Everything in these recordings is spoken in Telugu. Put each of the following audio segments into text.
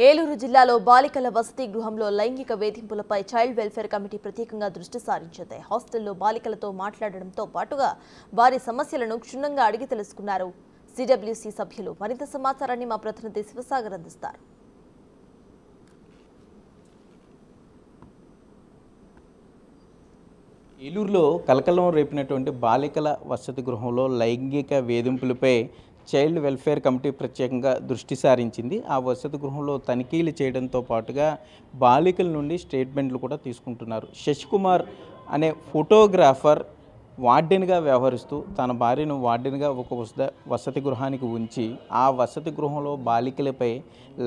ఏలూరు జిల్లాలో బాలికల వసతి గృహంలో లైంగిక వేధింపులపై చైల్డ్ వెల్ఫేర్ కమిటీ ప్రత్యేకంగా దృష్టి సారించింది. హాస్టల్లో బాలికలతో మాట్లాడడంతో పాటుగా వారి సమస్యలను క్షుణ్ణంగా అడిగి తెలుసుకున్నారు సిడబ్ల్యూసీ సభ్యులు. మరింత సమాచారాన్ని మా ప్రతినిధి శివసాగర్ అందిస్తారు. ఏలూరులో కలకలం రేపినటువంటి బాలికల వసతి గృహంలో లైంగిక వేధింపులపై చైల్డ్ వెల్ఫేర్ కమిటీ ప్రత్యేకంగా దృష్టి సారించింది. ఆ వసతి గృహంలో తనిఖీలు చేయడంతో పాటుగా బాలికల నుండి స్టేట్మెంట్లు కూడా తీసుకుంటున్నారు. శశికుమార్ అనే ఫోటోగ్రాఫర్ వార్డెన్గా వ్యవహరిస్తూ తన భార్యను వార్డెన్గా ఒక వసతి గృహానికి ఉంచి ఆ వసతి గృహంలో బాలికలపై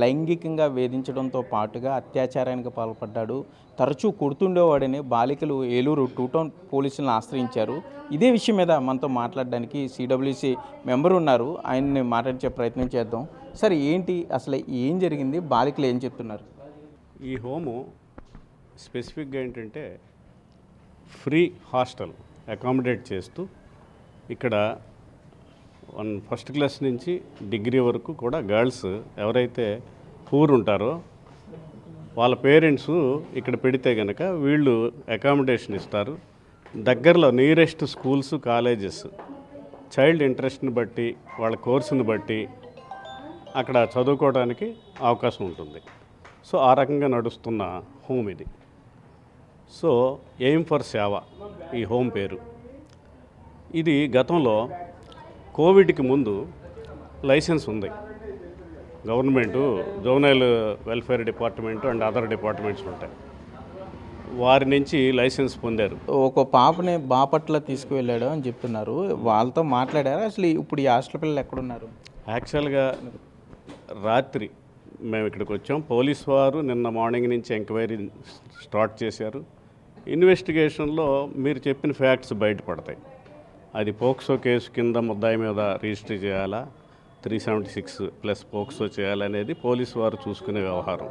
లైంగికంగా వేధించడంతో పాటుగా అత్యాచారానికి పాల్పడ్డాడు. తరచూ కొడుతుండేవాడని బాలికలు ఏలూరు 2 టౌన్ పోలీసులను ఆశ్రయించారు. ఇదే విషయం మీద మనతో మాట్లాడడానికి సిడబ్ల్యూసీ మెంబర్ ఉన్నారు. ఆయన్ని మాట్లాడించే ప్రయత్నం చేద్దాం. సరే, ఏంటి అసలు ఏం జరిగింది, బాలికలు ఏం చెప్తున్నారు? ఈ హోము స్పెసిఫిక్గా ఏంటంటే ఫ్రీ హాస్టల్ అకామిడేట్ చేస్తూ ఇక్కడ ఫస్ట్ క్లాస్ నుంచి డిగ్రీ వరకు కూడా గర్ల్స్ ఎవరైతే పూర్ ఉంటారో వాళ్ళ పేరెంట్స్ ఇక్కడ పెడితే కనుక వీళ్ళు అకామిడేషన్ ఇస్తారు. దగ్గరలో నియరెస్ట్ స్కూల్స్, కాలేజెస్ చైల్డ్ ఇంట్రెస్ట్ని బట్టి వాళ్ళ కోర్సుని బట్టి అక్కడ చదువుకోవడానికి అవకాశం ఉంటుంది. సో ఆ రకంగా నడుస్తున్న హోమ్ ఇది. సో ఎయిమ్ ఫర్ సేవ ఈ హోమ్ పేరు. ఇది గతంలో కోవిడ్కి ముందు లైసెన్స్ ఉంది. Government zonal welfare department and other departments ఉంటాయి, వారి నుంచి లైసెన్స్ పొందారు. ఒక పాపని బాపట్ల తీసుకువెళ్ళాడు అని చెప్తున్నారు. వాళ్ళతో మాట్లాడారు. అసలు ఇప్పుడు ఈ హాస్టల్ పిల్లలు ఎక్కడున్నారు? యాక్చువల్గా రాత్రి మేము ఇక్కడికి వచ్చాం. పోలీస్ వారు నిన్న మార్నింగ్ నుంచి ఎంక్వైరీ స్టార్ట్ చేశారు. ఇన్వెస్టిగేషన్లో మీరు చెప్పిన ఫ్యాక్ట్స్ బయటపడతాయి. అది పోక్సో కేసు కింద ముద్దాయి మీద రిజిస్టర్ చేయాలా, 376 ప్లస్ పోక్సో చేయాలనేది పోలీసు వారు చూసుకునే వ్యవహారం.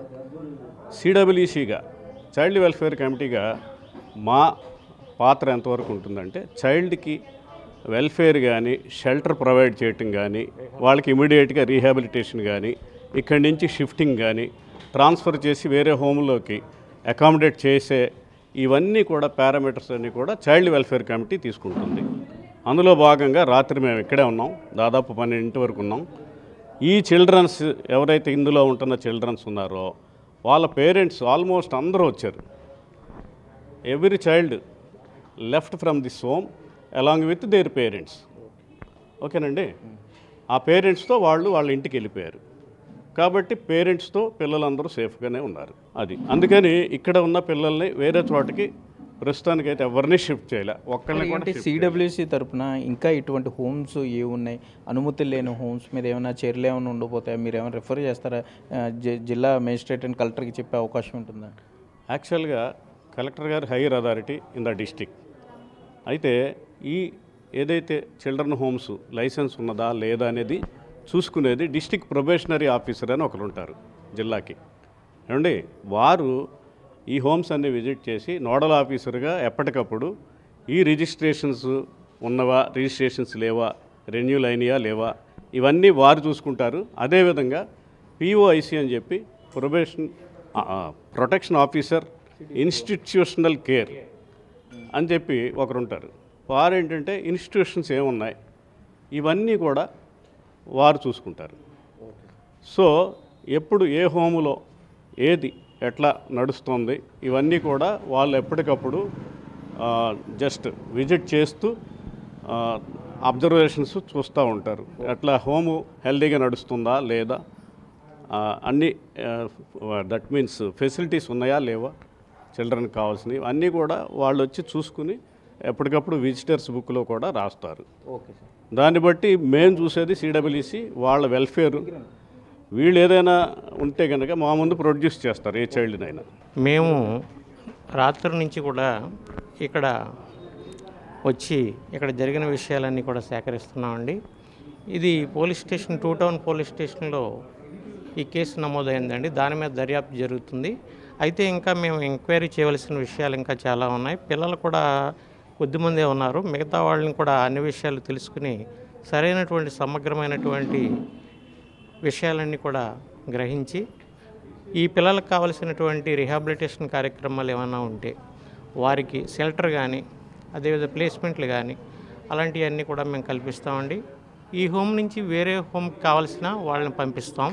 సిడబ్ల్యూసీగా చైల్డ్ వెల్ఫేర్ కమిటీగా మా పాత్ర ఎంతవరకు ఉంటుందంటే చైల్డ్కి వెల్ఫేర్ కానీ, షెల్టర్ ప్రొవైడ్ చేయటం కానీ, వాళ్ళకి ఇమీడియట్గా రీహాబిలిటేషన్ కానీ, ఇక్కడి నుంచి షిఫ్టింగ్ కానీ, ట్రాన్స్ఫర్ చేసి వేరే హోమ్లోకి అకామిడేట్ చేసే ఇవన్నీ కూడా పారామీటర్స్ అన్నీ కూడా చైల్డ్ వెల్ఫేర్ కమిటీ తీసుకుంటుంది. అందులో భాగంగా రాత్రి మేము ఇక్కడే ఉన్నాం. దాదాపు 12 వరకు ఉన్నాం. ఈ చిల్డ్రన్స్ ఎవరైతే ఇందులో ఉంటున్న చిల్డ్రన్స్ ఉన్నారో వాళ్ళ పేరెంట్స్ ఆల్మోస్ట్ అందరూ వచ్చారు. Every child left from this home along with their parents. ఓకేనండి. ఆ పేరెంట్స్తో వాళ్ళ ఇంటికి వెళ్ళిపోయారు. కాబట్టి పేరెంట్స్తో పిల్లలందరూ సేఫ్గానే ఉన్నారు. అది అందుకని ఇక్కడ ఉన్న పిల్లల్ని వేరే చోటకి ప్రస్తుతానికైతే ఎవరిని షిఫ్ట్ చేయలే. ఒక్కళ్ళని కూడా సిడబ్ల్యూసీ తరఫున ఇంకా ఇటువంటి హోమ్స్ ఏ ఉన్నాయి, అనుమతులు లేని హోమ్స్ మీద ఏమైనా చర్యలు ఏమైనా ఉండిపోతాయా? మీరు ఏమైనా రిఫర్ చేస్తారా? జిల్లా మేజిస్ట్రేట్ అండ్ కలెక్టర్కి చెప్పే అవకాశం ఉంటుందా? యాక్చువల్గా కలెక్టర్ గారు higher authority in the district. అయితే ఈ ఏదైతే చిల్డ్రన్ హోమ్స్ లైసెన్స్ ఉన్నదా లేదా అనేది చూసుకునేది డిస్టిక్ ప్రొబేషనరీ ఆఫీసర్ అని ఒకరు ఉంటారు జిల్లాకి. ఏమండి, వారు ఈ హోమ్స్ అన్ని విజిట్ చేసి నోడల్ ఆఫీసర్గా ఎప్పటికప్పుడు ఈ రిజిస్ట్రేషన్స్ ఉన్నవా, రిజిస్ట్రేషన్స్ లేవా, రెన్యూల్ అయినాయా లేవా, ఇవన్నీ వారు చూసుకుంటారు. అదేవిధంగా పిఓఐసి అని చెప్పి ప్రొటెక్షన్ ఆఫీసర్ ఇన్స్టిట్యూషనల్ కేర్ అని చెప్పి ఒకరు ఉంటారు. వారు ఏంటంటే ఇన్స్టిట్యూషన్స్ ఏమున్నాయి ఇవన్నీ కూడా వారు చూసుకుంటారు. సో ఎప్పుడు ఏ హోములో ఏది ఎట్లా నడుస్తుంది ఇవన్నీ కూడా వాళ్ళు ఎప్పటికప్పుడు జస్ట్ విజిట్ చేస్తూ అబ్జర్వేషన్స్ చూస్తూ ఉంటారు. ఎట్లా హోము హెల్దీగా నడుస్తుందా లేదా, అన్నీ దట్ మీన్స్ ఫెసిలిటీస్ ఉన్నాయా లేవా, చిల్డ్రన్కి కావాల్సినవి అన్నీ కూడా వాళ్ళు వచ్చి చూసుకుని ఎప్పటికప్పుడు విజిటర్స్ బుక్లో కూడా రాస్తారు. Okay sir. దాన్ని బట్టి మేము చూసేది సిడబ్ల్యూసీ వాళ్ళ వెల్ఫేర్. వీళ్ళు ఏదైనా ఉంటే కనుక మా ముందు ప్రొడ్యూస్ చేస్తారు ఏ చైల్డ్నైనా. మేము రాత్రి నుంచి కూడా ఇక్కడ వచ్చి ఇక్కడ జరిగిన విషయాలన్నీ కూడా సేకరిస్తున్నామండి. ఇది పోలీస్ స్టేషన్ 2 టౌన్ పోలీస్ స్టేషన్లో ఈ కేసు నమోదైందండి. దాని మీద దర్యాప్తు జరుగుతుంది. అయితే ఇంకా మేము ఎంక్వైరీ చేయవలసిన విషయాలు ఇంకా చాలా ఉన్నాయి. పిల్లలు కూడా కొద్దిమందే ఉన్నారు. మిగతా వాళ్ళని కూడా అన్ని విషయాలు తెలుసుకుని సరైనటువంటి సమగ్రమైనటువంటి విషయాలన్నీ కూడా గ్రహించి ఈ పిల్లలకు కావలసినటువంటి రిహాబిలిటేషన్ కార్యక్రమాలు ఏమైనా ఉంటే వారికి షెల్టర్ కానీ అదేవిధంగా ప్లేస్మెంట్లు కానీ అలాంటివన్నీ కూడా మేము కల్పిస్తామండి. ఈ హోమ్ నుంచి వేరే హోమ్కి కావాల్సిన వాళ్ళని పంపిస్తాం.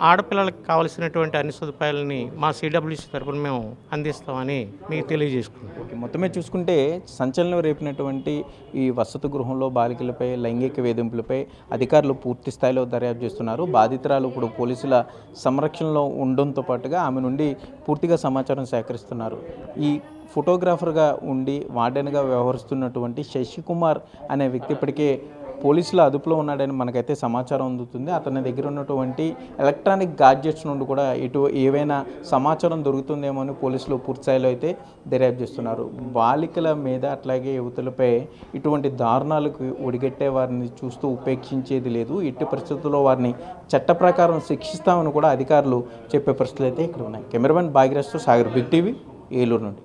ఆడపిల్లలకు కావాల్సినటువంటి అన్ని సదుపాయాలని మా సిడబ్ల్యూసి తరఫున మేము అందిస్తామని మీకు తెలియజేసుకుంటాం. ఓకే, మొత్తమే చూసుకుంటే సంచలనం రేపినటువంటి ఈ వసతి గృహంలో బాలికలపై లైంగిక వేధింపులపై అధికారులు పూర్తి స్థాయిలో దర్యాప్తు చేస్తున్నారు. బాధితురాలు ఇప్పుడు పోలీసుల సంరక్షణలో ఉండడంతో పాటుగా ఆమె నుండి పూర్తిగా సమాచారం సేకరిస్తున్నారు. ఈ ఫోటోగ్రాఫర్గా ఉండి వార్డెన్గా వ్యవహరిస్తున్నటువంటి శశికుమార్ అనే వ్యక్తి ఇప్పటికే పోలీసుల అదుపులో ఉన్నాడని మనకైతే సమాచారం అందుతుంది. అతని దగ్గర ఉన్నటువంటి ఎలక్ట్రానిక్ గాడ్జెట్స్ నుండి కూడా ఏవైనా సమాచారం దొరుకుతుందేమో అని పోలీసులు పూర్తిస్థాయిలో అయితే దర్యాప్తు చేస్తున్నారు. బాలికల మీద అట్లాగే యువతులపై ఇటువంటి దారుణాలకు ఒడిగట్టే వారిని చూస్తూ ఉపేక్షించేది లేదు. ఎట్టి పరిస్థితుల్లో వారిని చట్ట ప్రకారం శిక్షిస్తామని కూడా అధికారులు చెప్పే పరిస్థితులు అయితే ఇక్కడ ఉన్నాయి. కెమెరామెన్ భాగ్యరాజ్తో సాగర్, బిగ్ టీవీ, ఏలూరు నుండి.